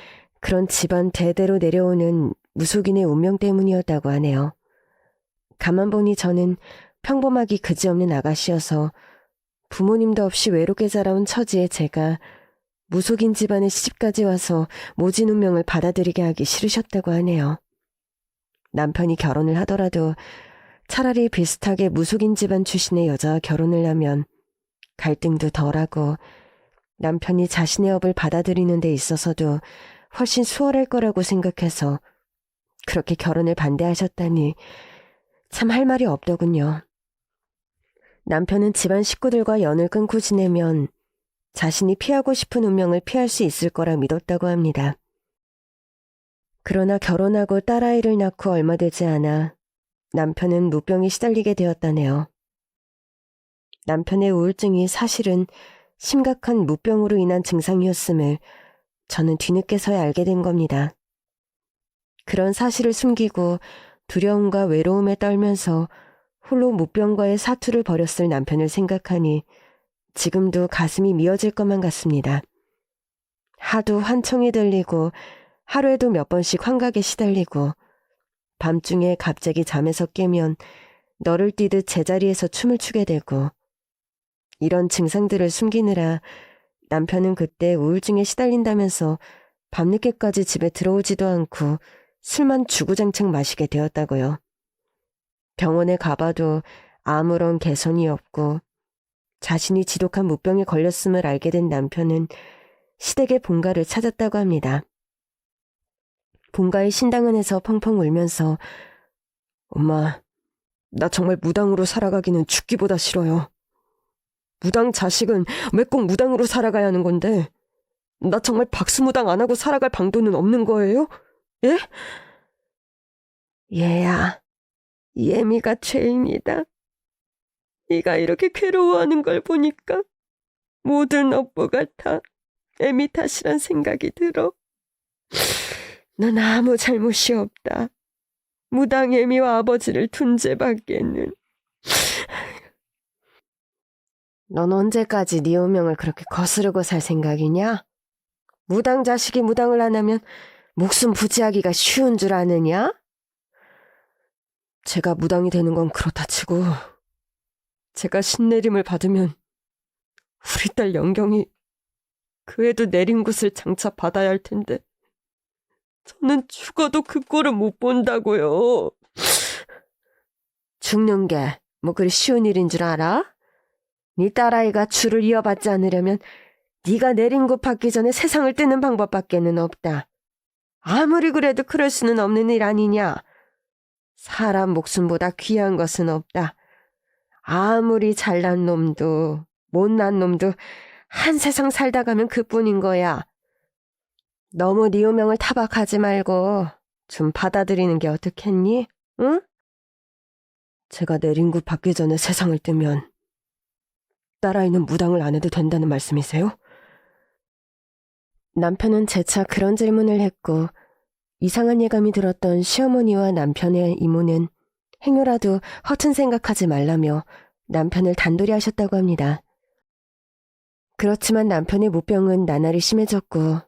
그런 집안 대대로 내려오는 무속인의 운명 때문이었다고 하네요. 가만 보니 저는 평범하기 그지없는 아가씨여서 부모님도 없이 외롭게 자라온 처지에 제가 무속인 집안에 시집까지 와서 모진 운명을 받아들이게 하기 싫으셨다고 하네요. 남편이 결혼을 하더라도 차라리 비슷하게 무속인 집안 출신의 여자와 결혼을 하면 갈등도 덜하고 남편이 자신의 업을 받아들이는 데 있어서도 훨씬 수월할 거라고 생각해서 그렇게 결혼을 반대하셨다니 참 할 말이 없더군요. 남편은 집안 식구들과 연을 끊고 지내면 자신이 피하고 싶은 운명을 피할 수 있을 거라 믿었다고 합니다. 그러나 결혼하고 딸아이를 낳고 얼마 되지 않아 남편은 무병에 시달리게 되었다네요. 남편의 우울증이 사실은 심각한 무병으로 인한 증상이었음을 저는 뒤늦게서야 알게 된 겁니다. 그런 사실을 숨기고 두려움과 외로움에 떨면서 홀로 무병과의 사투를 벌였을 남편을 생각하니 지금도 가슴이 미어질 것만 같습니다. 하도 환청이 들리고 하루에도 몇 번씩 환각에 시달리고 밤중에 갑자기 잠에서 깨면 너를 뛰듯 제자리에서 춤을 추게 되고 이런 증상들을 숨기느라 남편은 그때 우울증에 시달린다면서 밤늦게까지 집에 들어오지도 않고 술만 주구장창 마시게 되었다고요. 병원에 가봐도 아무런 개선이 없고 자신이 지독한 무병에 걸렸음을 알게 된 남편은 시댁의 본가를 찾았다고 합니다. 본가의 신당원에서 펑펑 울면서 엄마, 나 정말 무당으로 살아가기는 죽기보다 싫어요. 무당 자식은 왜 꼭 무당으로 살아가야 하는 건데 나 정말 박수무당 안 하고 살아갈 방도는 없는 거예요? 예? 얘야, 예미가 죄인이다. 네가 이렇게 괴로워하는 걸 보니까 모든 업보가 다 애미 탓이란 생각이 들어. 넌 아무 잘못이 없다. 무당 애미와 아버지를 둔 죄밖에는. 넌 언제까지 네 운명을 그렇게 거스르고 살 생각이냐? 무당 자식이 무당을 안 하면 목숨 부지하기가 쉬운 줄 아느냐? 제가 무당이 되는 건 그렇다 치고 제가 신내림을 받으면 우리 딸 영경이 그 애도 내린 곳을 장차 받아야 할 텐데 저는 죽어도 그 꼴은 못 본다고요. 죽는 게 뭐 그리 쉬운 일인 줄 알아? 네 딸아이가 줄을 이어받지 않으려면 네가 내린 곳 받기 전에 세상을 뜨는 방법밖에는 없다. 아무리 그래도 그럴 수는 없는 일 아니냐. 사람 목숨보다 귀한 것은 없다. 아무리 잘난 놈도 못난 놈도 한 세상 살다 가면 그뿐인 거야. 너무 네 운명을 타박하지 말고 좀 받아들이는 게 어떻겠니? 응? 제가 내린 곳 받기 전에 세상을 뜨면 딸아이는 무당을 안 해도 된다는 말씀이세요? 남편은 재차 그런 질문을 했고 이상한 예감이 들었던 시어머니와 남편의 이모는 행여라도 허튼 생각하지 말라며 남편을 단도리 하셨다고 합니다. 그렇지만 남편의 무병은 나날이 심해졌고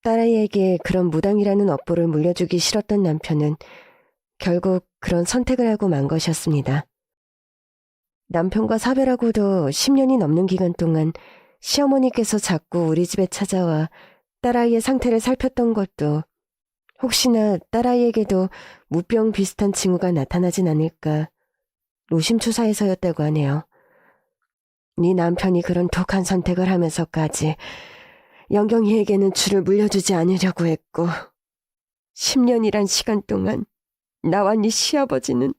딸아이에게 그런 무당이라는 업보를 물려주기 싫었던 남편은 결국 그런 선택을 하고 만 것이었습니다. 남편과 사별하고도 10년이 넘는 기간 동안 시어머니께서 자꾸 우리 집에 찾아와 딸아이의 상태를 살폈던 것도 혹시나 딸아이에게도 무병 비슷한 징후가 나타나진 않을까 노심초사해서였다고 하네요. 네 남편이 그런 독한 선택을 하면서까지 영경이에게는 줄을 물려주지 않으려고 했고 10년이란 시간 동안 나와 네 시아버지는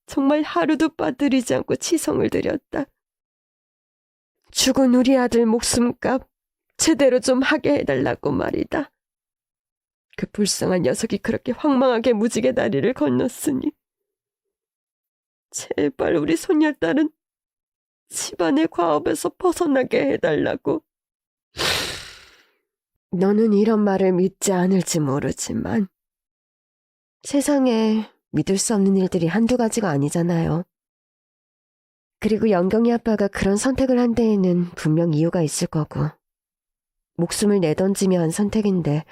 정말 하루도 빠뜨리지 않고 치성을 들였다. 죽은 우리 아들 목숨값 제대로 좀 하게 해달라고 말이다. 그 불쌍한 녀석이 그렇게 황망하게 무지개 다리를 건넜으니 제발 우리 손녀딸은 집안의 과업에서 벗어나게 해달라고. 너는 이런 말을 믿지 않을지 모르지만 세상에 믿을 수 없는 일들이 한두 가지가 아니잖아요. 그리고 영경이 아빠가 그런 선택을 한 데에는 분명 이유가 있을 거고 목숨을 내던지며 한 선택인데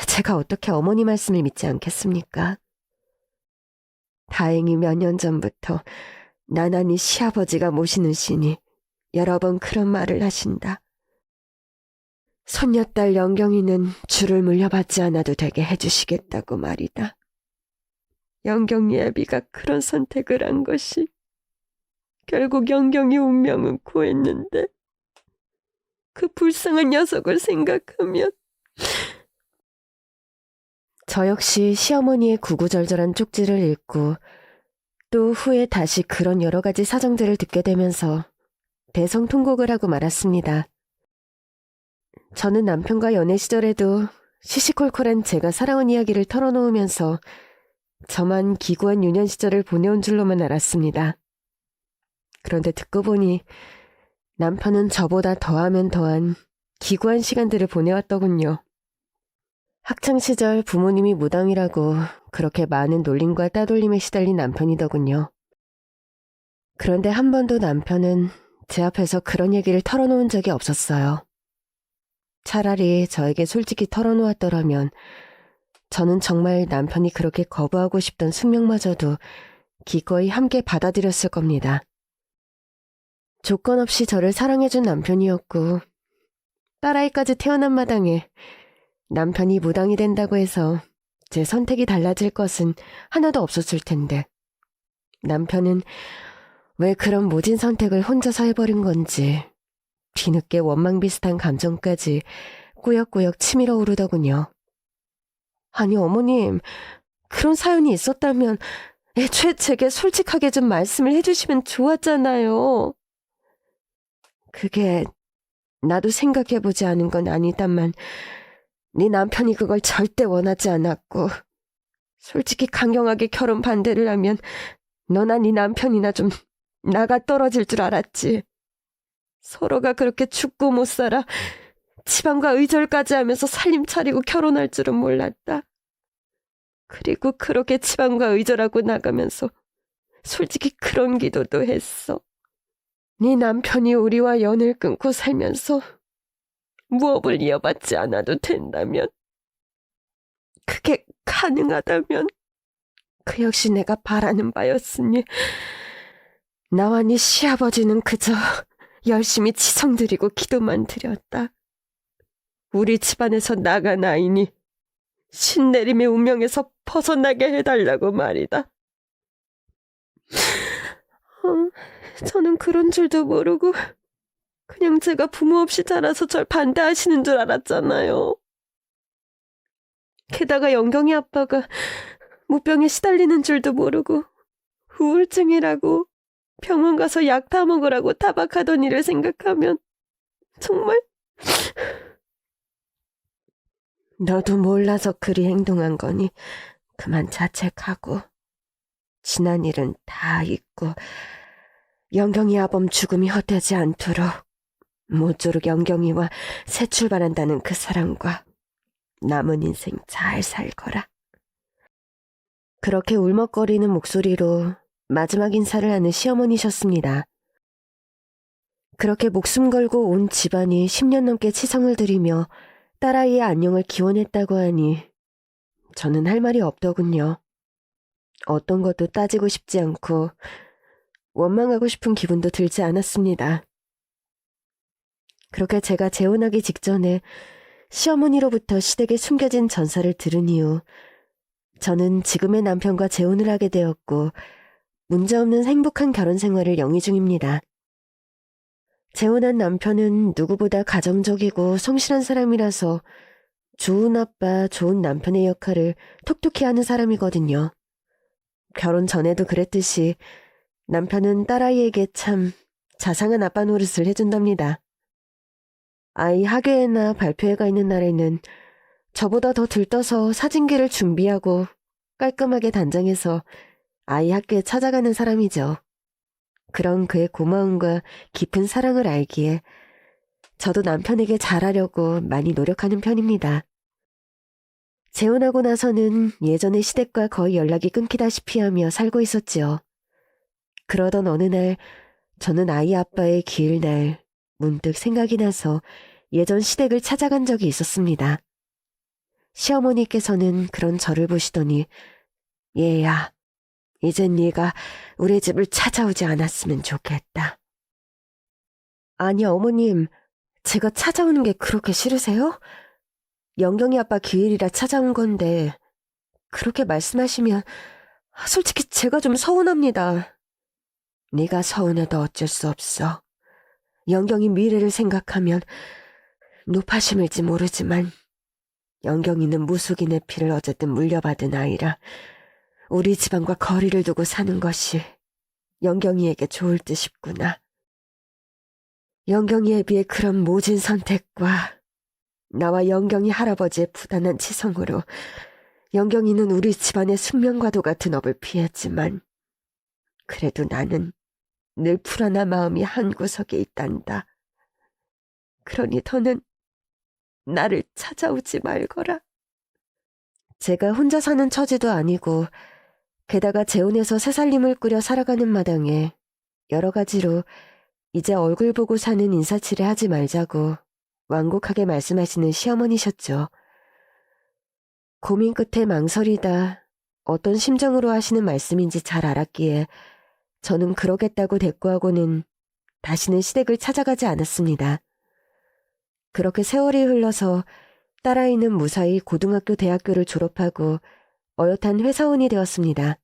제가 어떻게 어머니 말씀을 믿지 않겠습니까? 다행히 몇 년 전부터 나란히 시아버지가 모시는 신이 여러 번 그런 말을 하신다. 손녀딸 영경이는 줄을 물려받지 않아도 되게 해주시겠다고 말이다. 영경이 애비가 그런 선택을 한 것이 결국 영경이 운명은 구했는데 그 불쌍한 녀석을 생각하면 저 역시 시어머니의 구구절절한 쪽지를 읽고 또 후에 다시 그런 여러 가지 사정들을 듣게 되면서 대성통곡을 하고 말았습니다. 저는 남편과 연애 시절에도 시시콜콜한 제가 살아온 이야기를 털어놓으면서 저만 기구한 유년 시절을 보내온 줄로만 알았습니다. 그런데 듣고 보니 남편은 저보다 더하면 더한 기구한 시간들을 보내왔더군요. 학창시절 부모님이 무당이라고 그렇게 많은 놀림과 따돌림에 시달린 남편이더군요. 그런데 한 번도 남편은 제 앞에서 그런 얘기를 털어놓은 적이 없었어요. 차라리 저에게 솔직히 털어놓았더라면 저는 정말 남편이 그렇게 거부하고 싶던 숙명마저도 기꺼이 함께 받아들였을 겁니다. 조건 없이 저를 사랑해준 남편이었고 딸아이까지 태어난 마당에 남편이 무당이 된다고 해서 제 선택이 달라질 것은 하나도 없었을 텐데 남편은 왜 그런 모진 선택을 혼자서 해버린 건지 뒤늦게 원망 비슷한 감정까지 꾸역꾸역 치밀어 오르더군요. 아니 어머님, 그런 사연이 있었다면 애초에 제게 솔직하게 좀 말씀을 해주시면 좋았잖아요. 그게 나도 생각해보지 않은 건 아니다만 네 남편이 그걸 절대 원하지 않았고 솔직히 강경하게 결혼 반대를 하면 너나 네 남편이나 좀 나가 떨어질 줄 알았지. 서로가 그렇게 죽고 못 살아 지방과 의절까지 하면서 살림 차리고 결혼할 줄은 몰랐다. 그리고 그렇게 지방과 의절하고 나가면서 솔직히 그런 기도도 했어. 네 남편이 우리와 연을 끊고 살면서 무업을 이어받지 않아도 된다면, 그게 가능하다면 그 역시 내가 바라는 바였으니 나와 네 시아버지는 그저 열심히 치성드리고 기도만 드렸다. 우리 집안에서 나간 아이니 신내림의 운명에서 벗어나게 해달라고 말이다. 저는 그런 줄도 모르고 그냥 제가 부모 없이 자라서 절 반대하시는 줄 알았잖아요. 게다가 영경이 아빠가 무병에 시달리는 줄도 모르고 우울증이라고 병원 가서 약 타 먹으라고 타박하던 일을 생각하면 정말 너도 몰라서 그리 행동한 거니 그만 자책하고 지난 일은 다 잊고 영경이 아범 죽음이 헛되지 않도록 모쪼록 영경이와 새 출발한다는 그 사랑과 남은 인생 잘 살거라. 그렇게 울먹거리는 목소리로 마지막 인사를 하는 시어머니셨습니다. 그렇게 목숨 걸고 온 집안이 10년 넘게 치성을 들이며 딸아이의 안녕을 기원했다고 하니 저는 할 말이 없더군요. 어떤 것도 따지고 싶지 않고 원망하고 싶은 기분도 들지 않았습니다. 그렇게 제가 재혼하기 직전에 시어머니로부터 시댁에 숨겨진 전사를 들은 이후 저는 지금의 남편과 재혼을 하게 되었고 문제없는 행복한 결혼 생활을 영위 중입니다. 재혼한 남편은 누구보다 가정적이고 성실한 사람이라서 좋은 아빠, 좋은 남편의 역할을 톡톡히 하는 사람이거든요. 결혼 전에도 그랬듯이 남편은 딸아이에게 참 자상한 아빠 노릇을 해준답니다. 아이 학예회나 발표회가 있는 날에는 저보다 더 들떠서 사진기를 준비하고 깔끔하게 단장해서 아이 학교에 찾아가는 사람이죠. 그런 그의 고마움과 깊은 사랑을 알기에 저도 남편에게 잘하려고 많이 노력하는 편입니다. 재혼하고 나서는 예전의 시댁과 거의 연락이 끊기다시피 하며 살고 있었지요. 그러던 어느 날 저는 아이 아빠의 기일 날 문득 생각이 나서 예전 시댁을 찾아간 적이 있었습니다. 시어머니께서는 그런 저를 보시더니 얘야, 이젠 네가 우리 집을 찾아오지 않았으면 좋겠다. 아니 어머님, 제가 찾아오는 게 그렇게 싫으세요? 영경이 아빠 기일이라 찾아온 건데 그렇게 말씀하시면 솔직히 제가 좀 서운합니다. 네가 서운해도 어쩔 수 없어. 영경이 미래를 생각하면 노파심일지 모르지만 영경이는 무숙인의 피를 어쨌든 물려받은 아이라 우리 집안과 거리를 두고 사는 것이 영경이에게 좋을 듯 싶구나. 영경이에 비해 그런 모진 선택과 나와 영경이 할아버지의 부단한 치성으로 영경이는 우리 집안의 숙명과도 같은 업을 피했지만 그래도 나는 늘 불안한 마음이 한구석에 있단다. 그러니 더는 나를 찾아오지 말거라. 제가 혼자 사는 처지도 아니고 게다가 재혼해서 새살림을 꾸려 살아가는 마당에 여러 가지로 이제 얼굴 보고 사는 인사치레 하지 말자고 완곡하게 말씀하시는 시어머니셨죠. 고민 끝에 망설이다 어떤 심정으로 하시는 말씀인지 잘 알았기에 저는 그러겠다고 대꾸하고는 다시는 시댁을 찾아가지 않았습니다. 그렇게 세월이 흘러서 딸아이는 무사히 고등학교, 대학교를 졸업하고 어엿한 회사원이 되었습니다.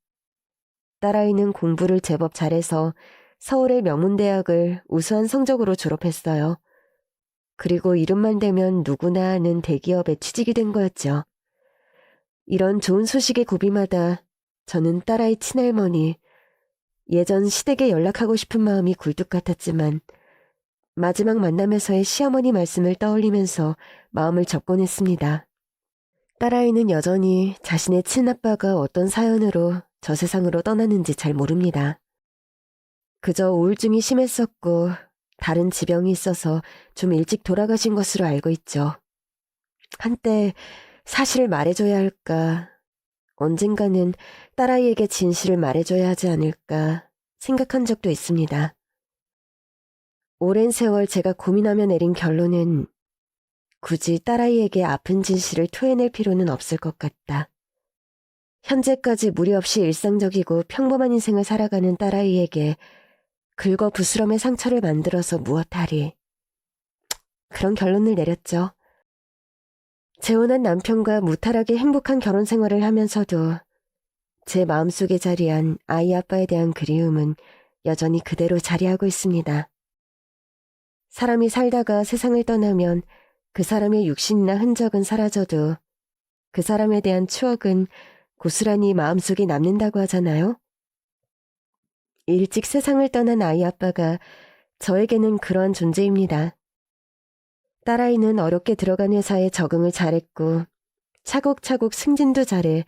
딸아이는 공부를 제법 잘해서 서울의 명문대학을 우수한 성적으로 졸업했어요. 그리고 이름만 대면 누구나 아는 대기업에 취직이 된 거였죠. 이런 좋은 소식의 고비마다 저는 딸아이 친할머니, 예전 시댁에 연락하고 싶은 마음이 굴뚝 같았지만 마지막 만남에서의 시어머니 말씀을 떠올리면서 마음을 접곤 했습니다. 딸아이는 여전히 자신의 친아빠가 어떤 사연으로 저 세상으로 떠나는지 잘 모릅니다. 그저 우울증이 심했었고 다른 지병이 있어서 좀 일찍 돌아가신 것으로 알고 있죠. 한때 사실을 말해줘야 할까, 언젠가는 딸아이에게 진실을 말해줘야 하지 않을까 생각한 적도 있습니다. 오랜 세월 제가 고민하며 내린 결론은 굳이 딸아이에게 아픈 진실을 토해낼 필요는 없을 것 같다. 현재까지 무리 없이 일상적이고 평범한 인생을 살아가는 딸아이에게 긁어 부스럼의 상처를 만들어서 무엇하리. 그런 결론을 내렸죠. 재혼한 남편과 무탈하게 행복한 결혼 생활을 하면서도 제 마음속에 자리한 아이 아빠에 대한 그리움은 여전히 그대로 자리하고 있습니다. 사람이 살다가 세상을 떠나면 그 사람의 육신이나 흔적은 사라져도 그 사람에 대한 추억은 고스란히 마음속에 남는다고 하잖아요. 일찍 세상을 떠난 아이 아빠가 저에게는 그러한 존재입니다. 딸아이는 어렵게 들어간 회사에 적응을 잘했고 차곡차곡 승진도 잘해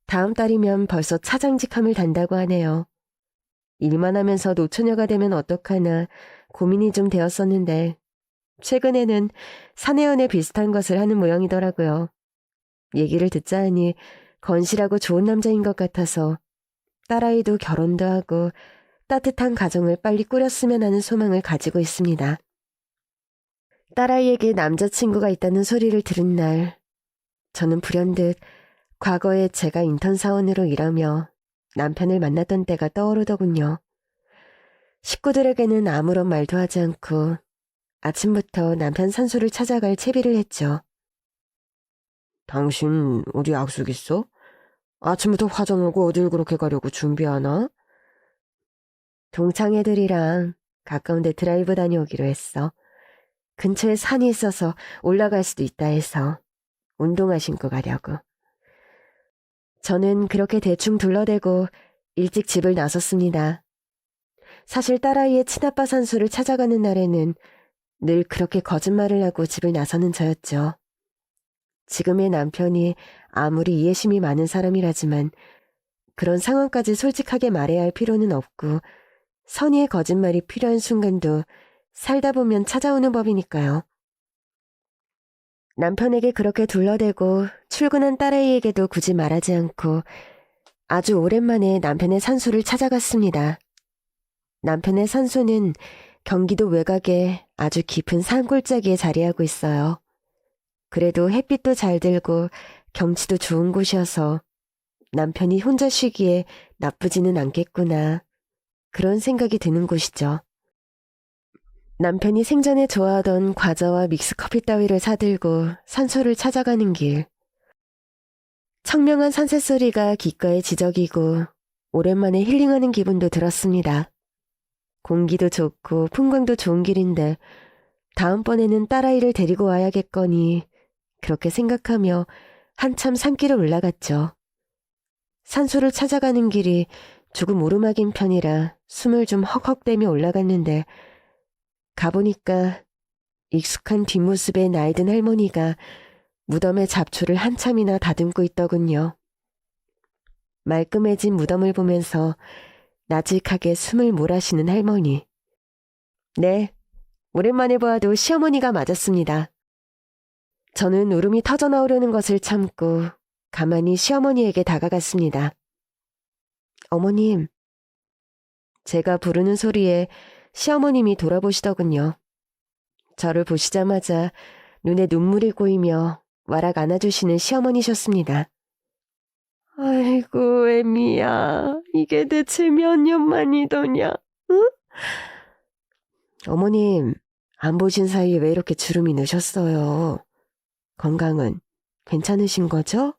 다음 달이면 벌써 차장직함을 단다고 하네요. 일만 하면서 노처녀가 되면 어떡하나 고민이 좀 되었었는데 최근에는 사내연애 비슷한 것을 하는 모양이더라고요. 얘기를 듣자 하니 건실하고 좋은 남자인 것 같아서 딸아이도 결혼도 하고 따뜻한 가정을 빨리 꾸렸으면 하는 소망을 가지고 있습니다. 딸아이에게 남자친구가 있다는 소리를 들은 날 저는 불현듯 과거에 제가 인턴 사원으로 일하며 남편을 만났던 때가 떠오르더군요. 식구들에게는 아무런 말도 하지 않고 아침부터 남편 산소를 찾아갈 채비를 했죠. 당신 우리 약속 있어? 아침부터 화장하고 어딜 그렇게 가려고 준비하나? 동창 애들이랑 가까운 데 드라이브 다녀오기로 했어. 근처에 산이 있어서 올라갈 수도 있다 해서 운동화 신고 가려고. 저는 그렇게 대충 둘러대고 일찍 집을 나섰습니다. 사실 딸아이의 친아빠 산소를 찾아가는 날에는 늘 그렇게 거짓말을 하고 집을 나서는 저였죠. 지금의 남편이 아무리 이해심이 많은 사람이라지만 그런 상황까지 솔직하게 말해야 할 필요는 없고 선의의 거짓말이 필요한 순간도 살다 보면 찾아오는 법이니까요. 남편에게 그렇게 둘러대고 출근한 딸아이에게도 굳이 말하지 않고 아주 오랜만에 남편의 산소를 찾아갔습니다. 남편의 산소는 경기도 외곽에 아주 깊은 산골짜기에 자리하고 있어요. 그래도 햇빛도 잘 들고 경치도 좋은 곳이어서 남편이 혼자 쉬기에 나쁘지는 않겠구나. 그런 생각이 드는 곳이죠. 남편이 생전에 좋아하던 과자와 믹스커피 따위를 사들고 산소를 찾아가는 길. 청명한 산새 소리가 귓가에 지저귀고 오랜만에 힐링하는 기분도 들었습니다. 공기도 좋고 풍광도 좋은 길인데 다음번에는 딸아이를 데리고 와야겠거니 그렇게 생각하며 한참 산길을 올라갔죠. 산소를 찾아가는 길이 조금 오르막인 편이라 숨을 좀 헉헉대며 올라갔는데 가보니까 익숙한 뒷모습의 나이든 할머니가 무덤의 잡초를 한참이나 다듬고 있더군요. 말끔해진 무덤을 보면서 나직하게 숨을 몰아쉬는 할머니. 네, 오랜만에 보아도 시어머니가 맞았습니다. 저는 울음이 터져나오려는 것을 참고 가만히 시어머니에게 다가갔습니다. 어머님. 제가 부르는 소리에 시어머님이 돌아보시더군요. 저를 보시자마자 눈에 눈물이 고이며 와락 안아주시는 시어머니셨습니다. 아이고 애미야, 이게 대체 몇 년 만이더냐, 응? 어머님, 안 보신 사이에 왜 이렇게 주름이 느셨어요? 건강은 괜찮으신 거죠?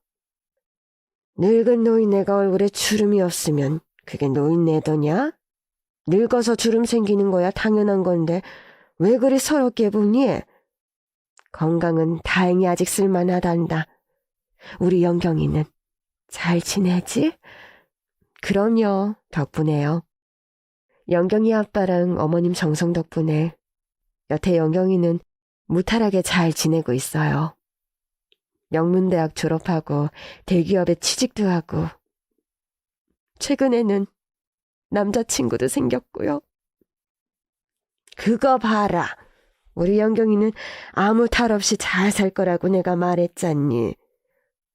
늙은 노인네가 얼굴에 주름이 없으면 그게 노인네더냐? 늙어서 주름 생기는 거야 당연한 건데 왜 그리 서럽게 보니? 건강은 다행히 아직 쓸만하단다. 우리 영경이는 잘 지내지? 그럼요, 덕분에요. 영경이 아빠랑 어머님 정성 덕분에 여태 영경이는 무탈하게 잘 지내고 있어요. 명문대학 졸업하고 대기업에 취직도 하고 최근에는 남자친구도 생겼고요. 그거 봐라. 우리 영경이는 아무 탈 없이 잘 살 거라고 내가 말했잖니.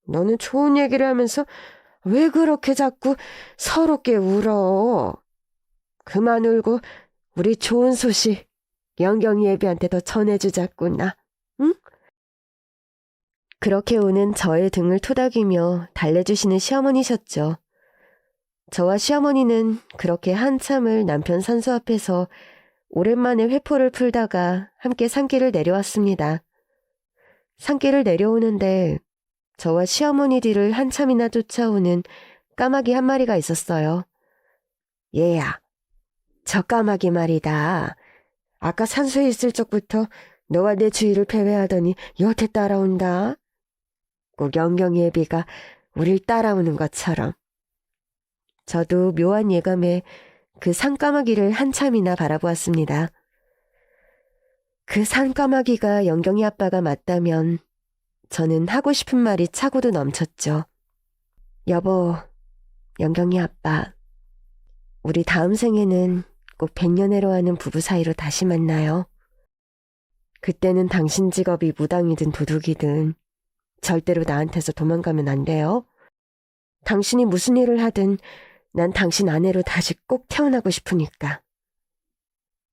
너는 좋은 얘기를 하면서 왜 그렇게 자꾸 서럽게 울어? 그만 울고 우리 좋은 소식 영경이 애비한테 더 전해주자꾸나. 응? 그렇게 우는 저의 등을 토닥이며 달래주시는 시어머니셨죠. 저와 시어머니는 그렇게 한참을 남편 산소 앞에서 오랜만에 회포를 풀다가 함께 산길을 내려왔습니다. 산길을 내려오는데 저와 시어머니 뒤를 한참이나 쫓아오는 까마귀 한 마리가 있었어요. 얘야, 저 까마귀 말이다. 아까 산소에 있을 적부터 너와 내 주위를 패배하더니 여태 따라온다. 꼭 영경이 애비가 우릴 따라오는 것처럼. 저도 묘한 예감에 그 산까마귀를 한참이나 바라보았습니다. 그 산까마귀가 영경이 아빠가 맞다면 저는 하고 싶은 말이 차고도 넘쳤죠. 여보, 영경이 아빠, 우리 다음 생에는 꼭 100년회로 하는 부부 사이로 다시 만나요. 그때는 당신 직업이 무당이든 도둑이든 절대로 나한테서 도망가면 안 돼요. 당신이 무슨 일을 하든 난 당신 아내로 다시 꼭 태어나고 싶으니까.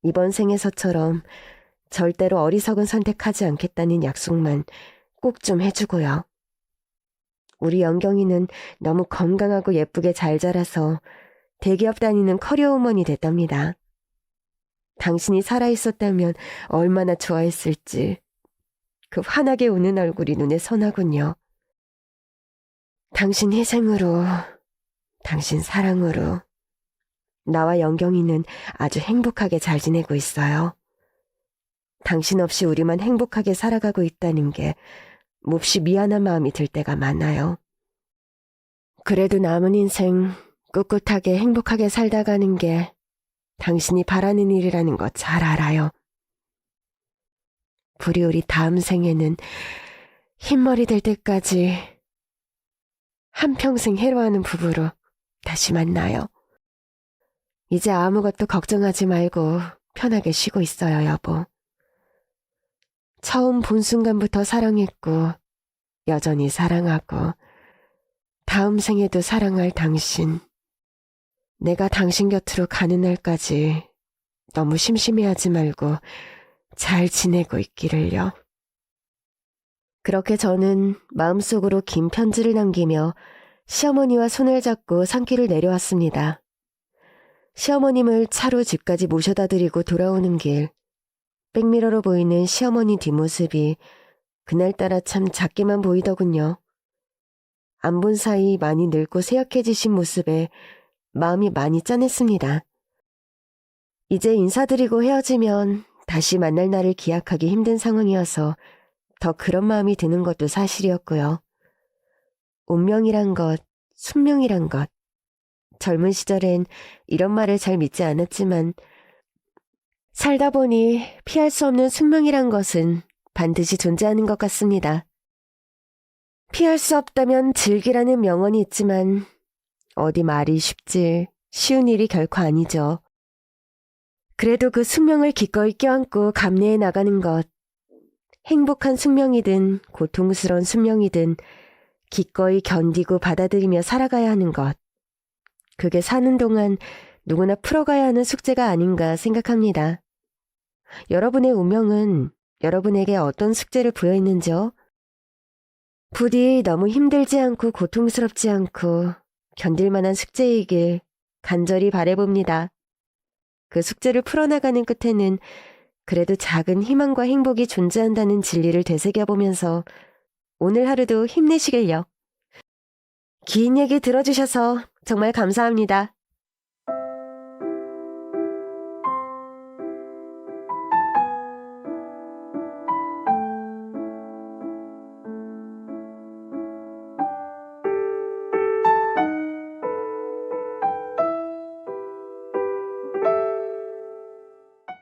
이번 생에서처럼 절대로 어리석은 선택하지 않겠다는 약속만 꼭 좀 해주고요. 우리 영경이는 너무 건강하고 예쁘게 잘 자라서 대기업 다니는 커리어 우먼이 됐답니다. 당신이 살아있었다면 얼마나 좋아했을지. 그 환하게 우는 얼굴이 눈에 선하군요. 당신 희생으로, 당신 사랑으로 나와 영경이는 아주 행복하게 잘 지내고 있어요. 당신 없이 우리만 행복하게 살아가고 있다는 게 몹시 미안한 마음이 들 때가 많아요. 그래도 남은 인생 꿋꿋하게 행복하게 살다 가는 게 당신이 바라는 일이라는 거 잘 알아요. 부디 우리 다음 생에는 흰머리 될 때까지 한평생 해로하는 부부로 다시 만나요. 이제 아무것도 걱정하지 말고 편하게 쉬고 있어요, 여보. 처음 본 순간부터 사랑했고 여전히 사랑하고 다음 생에도 사랑할 당신. 내가 당신 곁으로 가는 날까지 너무 심심해하지 말고 잘 지내고 있기를요. 그렇게 저는 마음속으로 긴 편지를 남기며 시어머니와 손을 잡고 산길을 내려왔습니다. 시어머님을 차로 집까지 모셔다 드리고 돌아오는 길, 백미러로 보이는 시어머니 뒷모습이 그날따라 참 작게만 보이더군요. 안 본 사이 많이 늙고 쇠약해지신 모습에 마음이 많이 짠했습니다. 이제 인사드리고 헤어지면 다시 만날 날을 기약하기 힘든 상황이어서 더 그런 마음이 드는 것도 사실이었고요. 운명이란 것, 숙명이란 것. 젊은 시절엔 이런 말을 잘 믿지 않았지만 살다 보니 피할 수 없는 숙명이란 것은 반드시 존재하는 것 같습니다. 피할 수 없다면 즐기라는 명언이 있지만 어디 말이 쉽지 쉬운 일이 결코 아니죠. 그래도 그 숙명을 기꺼이 껴안고 감내해 나가는 것, 행복한 숙명이든 고통스러운 숙명이든 기꺼이 견디고 받아들이며 살아가야 하는 것, 그게 사는 동안 누구나 풀어가야 하는 숙제가 아닌가 생각합니다. 여러분의 운명은 여러분에게 어떤 숙제를 부여했는지요? 부디 너무 힘들지 않고 고통스럽지 않고 견딜 만한 숙제이길 간절히 바라봅니다. 그 숙제를 풀어나가는 끝에는 그래도 작은 희망과 행복이 존재한다는 진리를 되새겨보면서 오늘 하루도 힘내시길요. 긴 얘기 들어주셔서 정말 감사합니다.